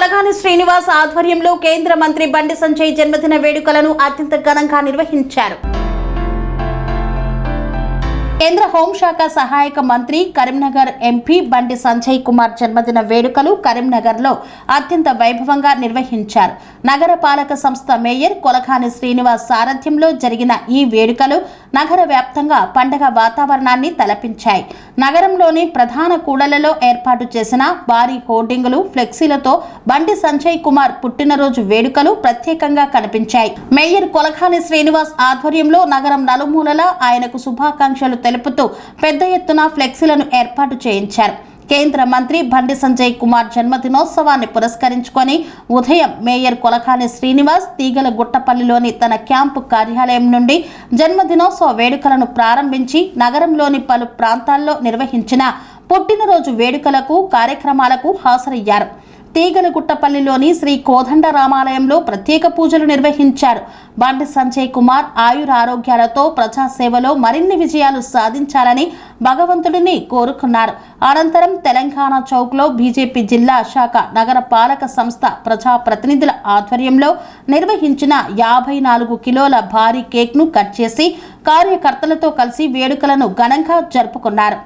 కొలగాని శ్రీనివాస్ ఆధ్వర్యంలో కేంద్ర మంత్రి బండి సంజయ్ జన్మదిన వేడుకలను అత్యంత ఘనంగా నిర్వహించారు. కేంద్ర హోంశాఖ సహాయక మంత్రి కరీంనగర్ ఎంపీ బండి సంజయ్ కుమార్ జన్మదిన వేడుకలు కరీంనగర్లో అత్యంత వైభవంగా నిర్వహించారు. నగర పాలక సంస్థ మేయర్ కొలగాని శ్రీనివాస్ సారథ్యంలో జరిగిన ఈ వేడుకలు నగర వ్యాప్తంగా పండగ వాతావరణాన్ని తలపించాయి. నగరంలోని ప్రధాన కూడళ్లలో ఏర్పాటు చేసిన భారీ హోర్డింగులు, ఫ్లెక్సీలతో బండి సంజయ్ కుమార్ పుట్టినరోజు వేడుకలు ప్రత్యేకంగా కనిపించాయి. మేయర్ కొలగాని శ్రీనివాస్ ఆధ్వర్యంలో నగరం నలుమూలలా ఆయనకు శుభాకాంక్షలు తెలుపుతూ పెద్ద ఎత్తున ఫ్లెక్సీలను ఏర్పాటు చేయించారు. కేంద్ర మంత్రి బండి సంజయ్ కుమార్ జన్మదినోత్సవాన్ని పురస్కరించుకొని ఉదయం మేయర్ కొలగాని శ్రీనివాస్ తీగలగుట్టపల్లిలోని తన క్యాంపు కార్యాలయం నుండి జన్మదినోత్సవ వేడుకలను ప్రారంభించి నగరంలోని పలు ప్రాంతాల్లో నిర్వహించిన పుట్టినరోజు వేడుకలకు, కార్యక్రమాలకు హాజరయ్యారు. తీగలగుట్టపల్లిలోని శ్రీ కోదండరామాలయంలో ప్రత్యేక పూజలు నిర్వహించారు. బండి సంజయ్ కుమార్ ఆయురారోగ్యాలతో ప్రజాసేవలో మరిన్ని విజయాలు సాధించాలని భగవంతుడిని కోరుకున్నారు. అనంతరం తెలంగాణ చౌక్లో బీజేపీ జిల్లా శాఖ నగర పాలక సంస్థ ప్రజాప్రతినిధుల ఆధ్వర్యంలో నిర్వహించిన 54 కిలోల భారీ కేక్ను కట్ చేసి కార్యకర్తలతో కలిసి వేడుకలను ఘనంగా జరుపుకున్నారు.